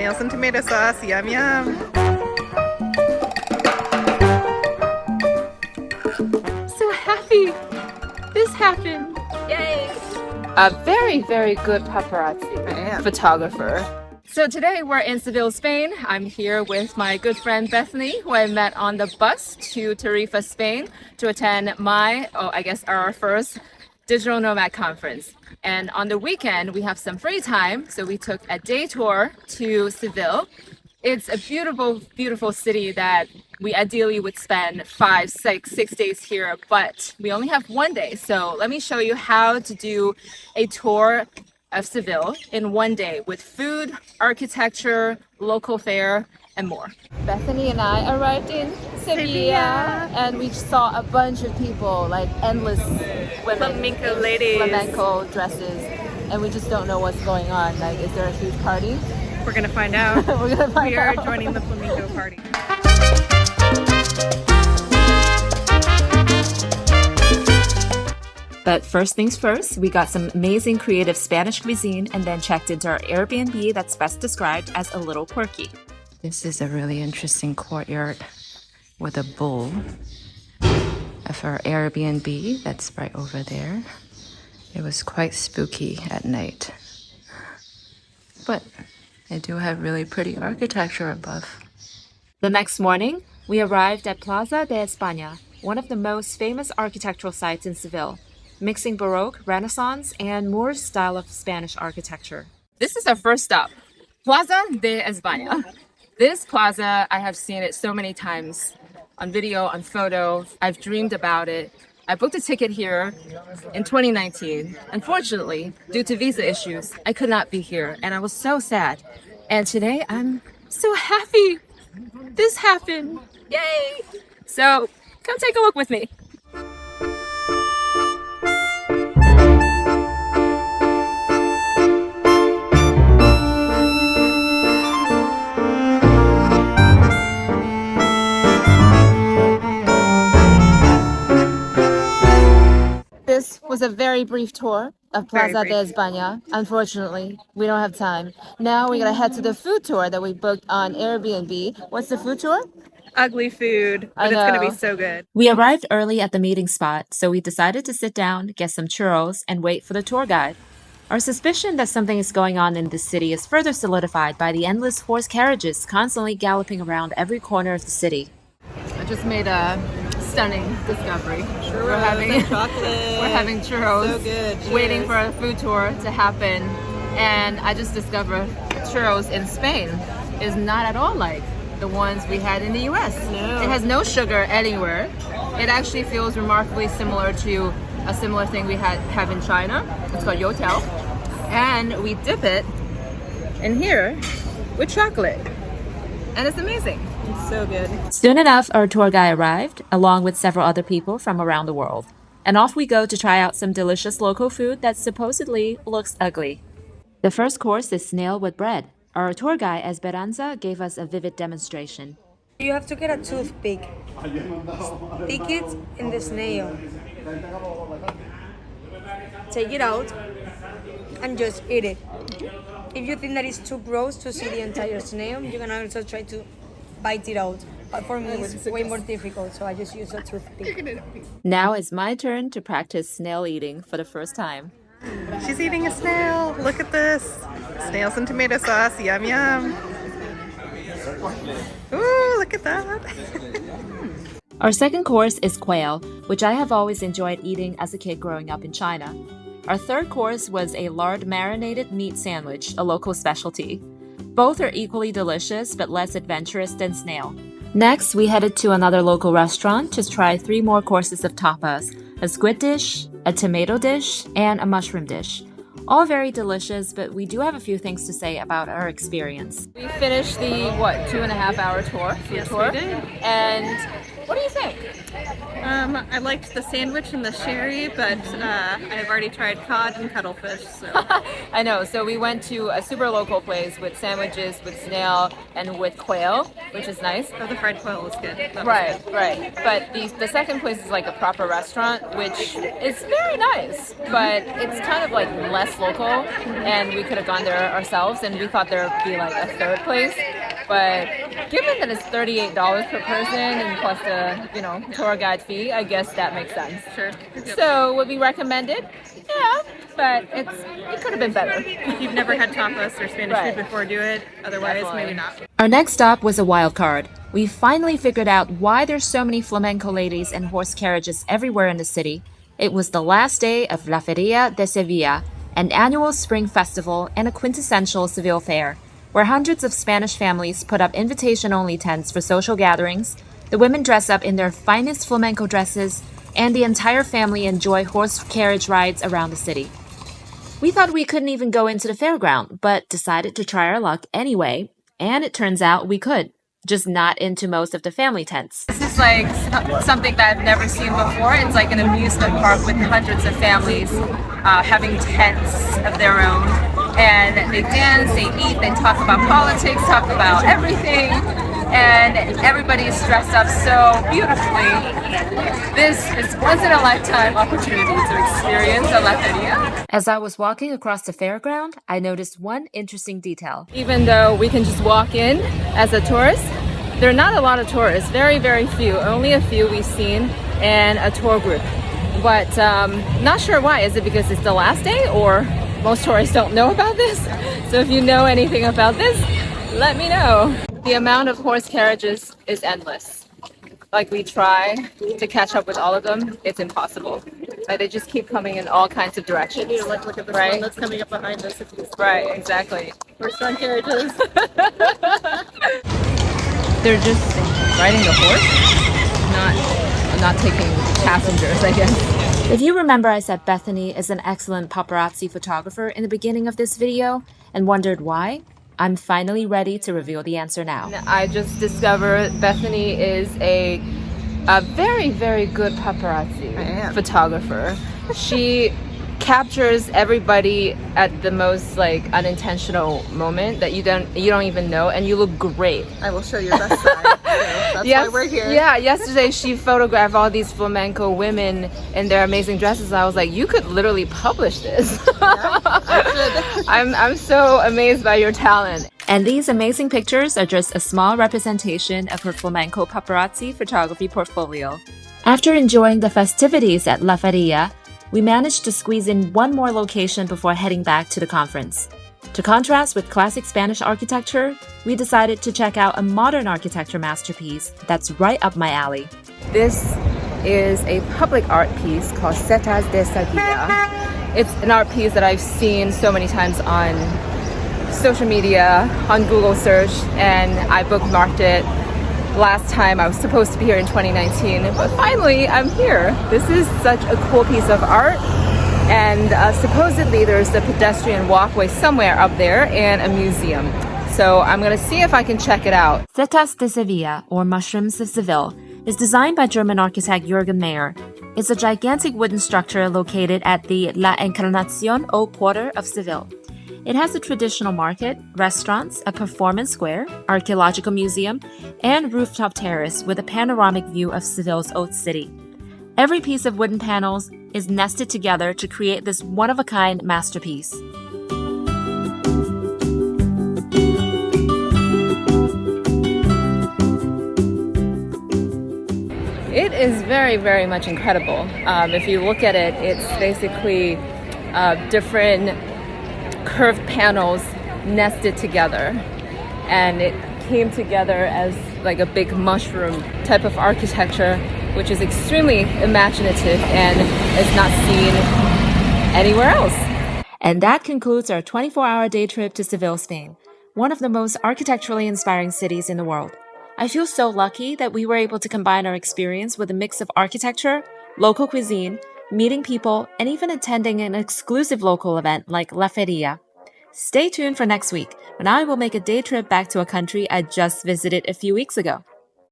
Snails and tomato sauce, yum yum. So happy this happened. Yay! A very, very good paparazzi photographer. So today we're in Seville, Spain. I'm here with my good friend Bethany, who I met on the bus to Tarifa, Spain to attend our first digital nomad conference. And on the weekend, we have some free time, so we took a day tour to Seville. It's a beautiful, beautiful city that we ideally would spend 5, 6 days here, but we only have one day. So let me show you how to do a tour of Seville in one day with food, architecture, local fare, and more. Bethany and I arrived in Seville and we saw a bunch of people, like endless women, Flamenco ladies, flamenco dresses, and we just don't know what's going on. Like, is there a huge party? We're gonna find out. We are joining the flamenco party. But first things first, we got some amazing creative Spanish cuisine and then checked into our Airbnb that's best described as a little quirky. This is a really interesting courtyard with a bull of our Airbnb that's right over there. It was quite spooky at night. But they do have really pretty architecture above. The next morning, we arrived at Plaza de España, one of the most famous architectural sites in Seville, mixing Baroque, Renaissance, and Moorish style of Spanish architecture. This is our first stop, Plaza de España. This plaza, I have seen it so many times on video, on photo. I've dreamed about it. I booked a ticket here in 2019. Unfortunately, due to visa issues, I could not be here, and I was so sad. And today, I'm so happy this happened. Yay! So, come take a look with me. This was a very brief tour of Plaza de España. Unfortunately, we don't have time. Now we're gonna head to the food tour that we booked on Airbnb. What's the food tour? Ugly food, but it's gonna be so good. We arrived early at the meeting spot, so we decided to sit down, get some churros, and wait for the tour guide. Our suspicion that something is going on in this city is further solidified by the endless horse carriages constantly galloping around every corner of the city. I just made a stunning discovery. We're having chocolate. We're having churros. So good. Cheers. Waiting for a food tour to happen, and I just discovered churros in Spain is not at all like the ones we had in the US. No. It has no sugar anywhere. It actually feels remarkably similar to a similar thing we have in China. It's called youtiao, and we dip it in here with chocolate, and it's amazing. It's so good. Soon enough, our tour guide arrived, along with several other people from around the world. And off we go to try out some delicious local food that supposedly looks ugly. The first course is snail with bread. Our tour guide Esperanza gave us a vivid demonstration. You have to get a toothpick, stick it in the snail, take it out, and just eat it. If you think that it's too gross to see the entire snail, you can also try to bite it out. But for me, it's way more difficult, so I just use a toothpick. Now it's my turn to practice snail eating for the first time. She's eating a snail. Look at this. Snails and tomato sauce, yum yum. Ooh, look at that. Our second course is quail, which I have always enjoyed eating as a kid growing up in China. Our third course was a lard marinated meat sandwich, a local specialty. Both are equally delicious but less adventurous than snail. Next, we headed to another local restaurant to try 3 more courses of tapas, a squid dish, a tomato dish, and a mushroom dish. All very delicious, but we do have a few things to say about our experience. We finished the 2.5 hour tour, food tour, we did. and What do you think? I liked the sandwich and the sherry, but I've already tried cod and cuttlefish, so. I know. So we went to a super local place with sandwiches, with snail, and with quail, which is nice. Oh, the fried quail was good. That was Right, good. right. But the second place is like a proper restaurant, which is very nice, but it's kind of like less local, and we could have gone there ourselves, and we thought there would be like a third place. But given that it's $38 per person and plus the, you know, tour guide fee, I guess that makes sense. Sure. Yep. So would be recommended? Yeah, but it could have been better. If you've never had tapas or Spanish Right. food before, do it. Otherwise, Definitely. maybe not. Our next stop was a wild card. We finally figured out why there's so many flamenco ladies and horse carriages everywhere in the city. It was the last day of La Feria de Sevilla, an annual spring festival and a quintessential Seville fair, where hundreds of Spanish families put up invitation-only tents for social gatherings, the women dress up in their finest flamenco dresses, and the entire family enjoy horse carriage rides around the city. We thought we couldn't even go into the fairground, but decided to try our luck anyway, and it turns out we could, just not into most of the family tents. This is like something that I've never seen before. It's like an amusement park with hundreds of families having tents of their own. And they dance, they eat, they talk about politics, talk about everything. And everybody is dressed up so beautifully. This is once-in-a-lifetime opportunity to experience a La Feria. As I was walking across the fairground, I noticed one interesting detail. Even though we can just walk in as a tourist, there are not a lot of tourists, very, very few. Only a few we've seen and a tour group. But not sure why. Is it because it's the last day or most tourists don't know about this? So if you know anything about this, let me know. The amount of horse carriages is endless. Like we try to catch up with all of them, it's impossible. Like they just keep coming in all kinds of directions. You like look at this Right. one that's coming up behind us. If you Right, exactly. horse-drawn carriages. They're just riding the horse, not taking passengers, I guess. If you remember, I said Bethany is an excellent paparazzi photographer in the beginning of this video and wondered why? I'm finally ready to reveal the answer now. I just discovered Bethany is a very, very good paparazzi photographer. She captures everybody at the most like unintentional moment that you don't even know, and you look great. I will show your best side. So that's why we're here. Yeah, yesterday she photographed all these flamenco women in their amazing dresses. I was like, you could literally publish this. I'm so amazed by your talent. And these amazing pictures are just a small representation of her flamenco paparazzi photography portfolio. After enjoying the festivities at La Feria, we managed to squeeze in one more location before heading back to the conference. To contrast with classic Spanish architecture, we decided to check out a modern architecture masterpiece that's right up my alley. This is a public art piece called Setas de Sevilla. It's an art piece that I've seen so many times on social media, on Google search, and I bookmarked it. Last time I was supposed to be here in 2019, but finally I'm here. This is such a cool piece of art, and supposedly there's a pedestrian walkway somewhere up there and a museum. So I'm gonna see if I can check it out. Setas de Sevilla, or Mushrooms of Seville, is designed by German architect Jürgen Mayer. It's a gigantic wooden structure located at the La Encarnacion Oak Quarter of Seville. It has a traditional market, restaurants, a performance square, archaeological museum, and rooftop terrace with a panoramic view of Seville's Old City. Every piece of wooden panels is nested together to create this one-of-a-kind masterpiece. It is very, very much incredible. If you look at it, it's basically different curved panels nested together, and it came together as like a big mushroom type of architecture, which is extremely imaginative and is not seen anywhere else. And that concludes our 24-hour day trip to Seville, Spain, one of the most architecturally inspiring cities in the world. I feel so lucky that we were able to combine our experience with a mix of architecture, local cuisine, meeting people, and even attending an exclusive local event like La Feria. Stay tuned for next week, when I will make a day trip back to a country I just visited a few weeks ago.